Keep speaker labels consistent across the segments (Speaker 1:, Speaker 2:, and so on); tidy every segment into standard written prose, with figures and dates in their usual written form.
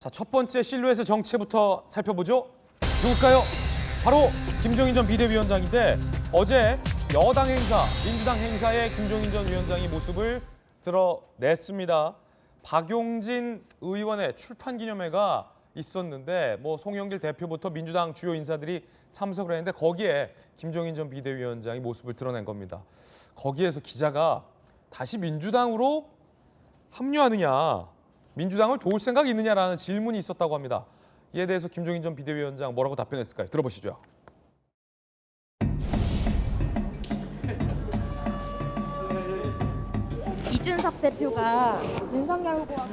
Speaker 1: 자, 첫 번째 실루엣의 정체부터 살펴보죠. 누굴까요? 바로 김종인 전 비대위원장인데 어제 여당 행사, 민주당 행사에 김종인 전 위원장이 모습을 드러냈습니다. 박용진 의원의 출판 기념회가 있었는데 송영길 대표부터 민주당 주요 인사들이 참석을 했는데 거기에 김종인 전 비대위원장이 모습을 드러낸 겁니다. 거기에서 기자가 다시 민주당으로 합류하느냐, 민주당을 도울 생각이 있느냐라는 질문이 있었다고 합니다. 이에 대해서 김종인 전 비대위원장 뭐라고 답변했을까요? 들어보시죠.
Speaker 2: 이준석 대표가 윤석열 후보와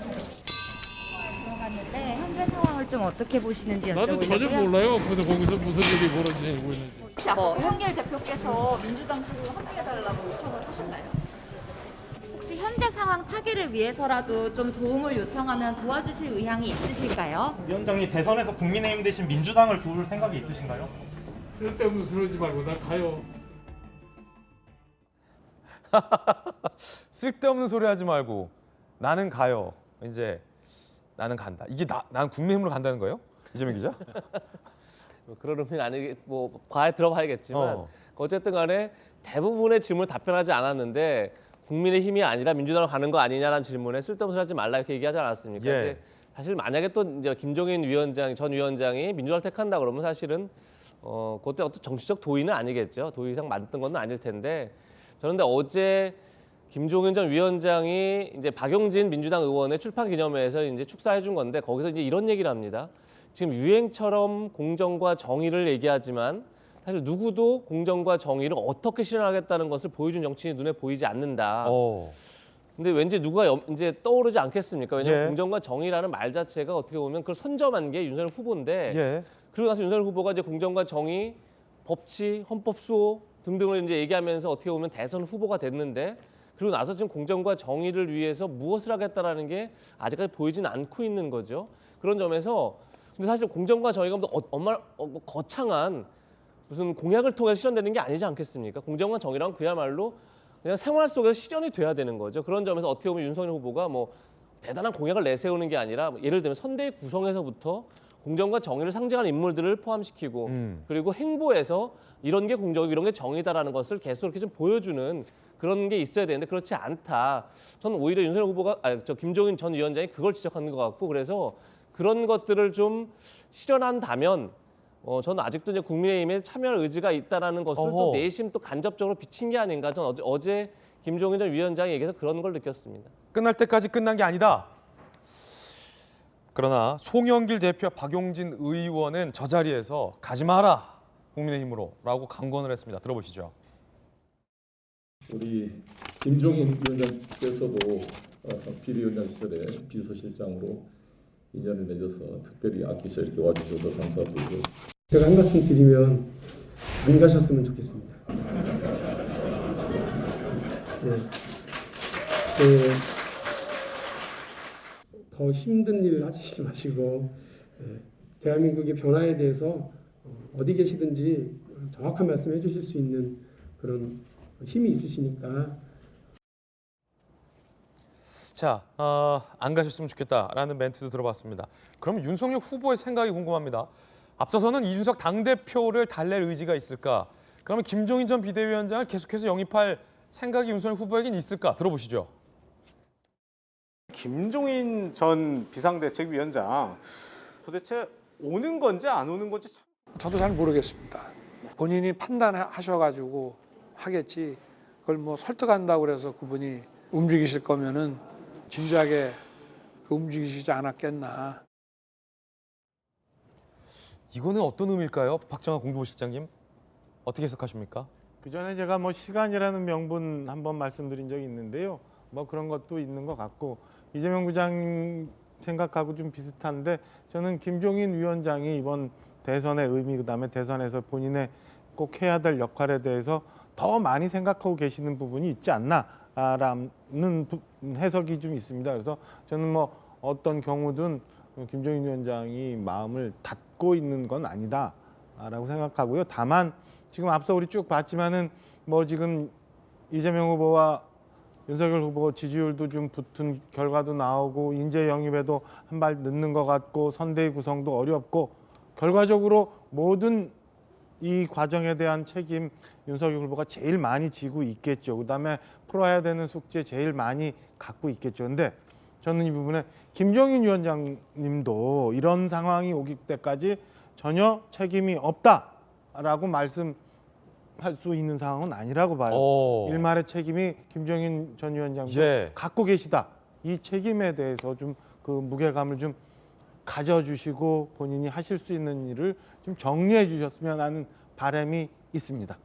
Speaker 2: 들어갔는데 현재 상황을 좀 어떻게 보시는지
Speaker 3: 나도
Speaker 2: 여쭤보려고요.
Speaker 3: 전혀 몰라요. 그래서 거기서 무슨 일이 벌어지고 있는지.
Speaker 4: 혹시 아까 송영길 대표께서 민주당 쪽으로 합류해달라고 요청을 하셨나요?
Speaker 2: 혹시 현재 상황 타개를 위해서라도 좀 도움을 요청하면 도와주실 의향이 있으실까요?
Speaker 5: 위원장님 대선에서 국민의힘 대신 민주당을 도울 생각이 있으신가요?
Speaker 3: 쓸데없는 소리 하지 말고 나 가요.
Speaker 1: 쓸데없는 소리 하지 말고 나는 가요. 이제 나는 간다. 이게 나는 국민의힘으로 간다는 거예요? 이재명 기자?
Speaker 6: 뭐 그런 의미는 아니겠, 과에 들어봐야겠지만 어쨌든 간에 대부분의 질문을 답변하지 않았는데 국민의힘이 아니라 민주당으로 가는 거 아니냐라는 질문에 쓸데없는 소리 하지 말라 이렇게 얘기하지 않았습니까?
Speaker 1: 예.
Speaker 6: 근데 사실 만약에 또 이제 김종인 전 위원장이 민주당을 택한다 그러면 사실은 그때 어떤 정치적 도의는 아니겠죠. 도의상 만든 건 아닐 텐데 저는 근데 어제 김종인 전 위원장이 이제 박용진 민주당 의원의 출판 기념회에서 이제 축사해 준 건데 거기서 이제 이런 얘기를 합니다. 지금 유행처럼 공정과 정의를 얘기하지만 사실 누구도 공정과 정의를 어떻게 실현하겠다는 것을 보여준 정치인이 눈에 보이지 않는다. 근데 왠지 누가 이제 떠오르지 않겠습니까? 왜냐하면
Speaker 1: 예.
Speaker 6: 공정과 정의라는 말 자체가 어떻게 보면 그걸 선점한 게 윤석열 후보인데
Speaker 1: 예.
Speaker 6: 그리고 나서 윤석열 후보가 이제 공정과 정의, 법치, 헌법 수호 등등을 이제 얘기하면서 어떻게 보면 대선 후보가 됐는데 그리고 나서 지금 공정과 정의를 위해서 무엇을 하겠다라는 게 아직까지 보이지는 않고 있는 거죠. 그런 점에서 근데 사실 공정과 정의가 뭐 거창한 무슨 공약을 통해서 실현되는 게 아니지 않겠습니까? 공정과 정의란 그야말로 그냥 생활 속에서 실현이 돼야 되는 거죠. 그런 점에서 어떻게 보면 윤석열 후보가 뭐 대단한 공약을 내세우는 게 아니라 예를 들면 선대위 구성에서부터 공정과 정의를 상징하는 인물들을 포함시키고 그리고 행보에서 이런 게 공정이고 이런 게 정의다라는 것을 계속 이렇게 좀 보여주는 그런 게 있어야 되는데 그렇지 않다. 저는 오히려 윤석열 후보가 김종인 전 위원장이 그걸 지적하는 것 같고 그래서 그런 것들을 좀 실현한다면 저는 아직도 이제 국민의힘에 참여할 의지가 있다라는 것을 또 내심 또 간접적으로 비친 게 아닌가. 저는 어제 김종인 전 위원장이 얘기해서 그런 걸 느꼈습니다.
Speaker 1: 끝날 때까지 끝난 게 아니다. 그러나 송영길 대표와 박용진 의원은 저 자리에서 가지 마라 국민의힘으로 라고 강권을 했습니다. 들어보시죠.
Speaker 7: 우리 김종인 위원장께서도 비대위원장 시절에 비서실장으로 인연을 맺어서 특별히 아끼셔 이렇게 와주셔서 감사드리고
Speaker 8: 제가 한 말씀 드리면 문 가셨으면 좋겠습니다. 더 힘든 일 하시지 마시고 대한민국의 변화에 대해서 어디 계시든지 정확한 말씀해 주실 수 있는 그런 힘이 있으시니까
Speaker 1: 자, 안 가셨으면 좋겠다라는 멘트도 들어봤습니다. 그럼 윤석열 후보의 생각이 궁금합니다. 앞서서는 이준석 당대표를 달랠 의지가 있을까? 그러면 김종인 전 비대위원장을 계속해서 영입할 생각이 윤석열 후보에겐 있을까? 들어보시죠.
Speaker 9: 김종인 전 비상대책위원장 도대체 오는 건지 안 오는 건지
Speaker 10: 저도 잘 모르겠습니다. 본인이 판단하셔가지고 하겠지. 그걸 뭐 설득한다고 그래서 그분이 움직이실 거면은 진작에 움직이시지 않았겠나.
Speaker 1: 이거는 어떤 의미일까요? 박정아 공보실장님 어떻게 해석하십니까?
Speaker 9: 그 전에 제가 뭐 시간이라는 명분 한번 말씀드린 적이 있는데요. 뭐 그런 것도 있는 것 같고 이재명 부장 생각하고 좀 비슷한데 저는 김종인 위원장이 이번 대선의 의미 그다음에 대선에서 본인의 꼭 해야 될 역할에 대해서 더 많이 생각하고 계시는 부분이 있지 않나라는 해석이 좀 있습니다. 그래서 저는 뭐 어떤 경우든 김종인 위원장이 마음을 닫고 있는 건 아니다라고 생각하고요. 다만 지금 앞서 우리 쭉 봤지만은 뭐 지금 이재명 후보와 윤석열 후보 지지율도 좀 붙은 결과도 나오고 인재 영입에도 한 발 늦는 것 같고 선대위 구성도 어렵고 결과적으로 모든 이 과정에 대한 책임 윤석열 후보가 제일 많이 지고 있겠죠. 그다음에 풀어야 되는 숙제 제일 많이 갖고 있겠죠. 근데 저는 이 부분에 김종인 위원장님도 이런 상황이 오기 때까지 전혀 책임이 없다라고 말씀할 수 있는 상황은 아니라고 봐요. 일말의 책임이 김종인 전 위원장도
Speaker 1: 예.
Speaker 9: 갖고 계시다. 이 책임에 대해서 좀 그 무게감을 좀 가져주시고 본인이 하실 수 있는 일을 좀 정리해 주셨으면 하는 바람이 있습니다.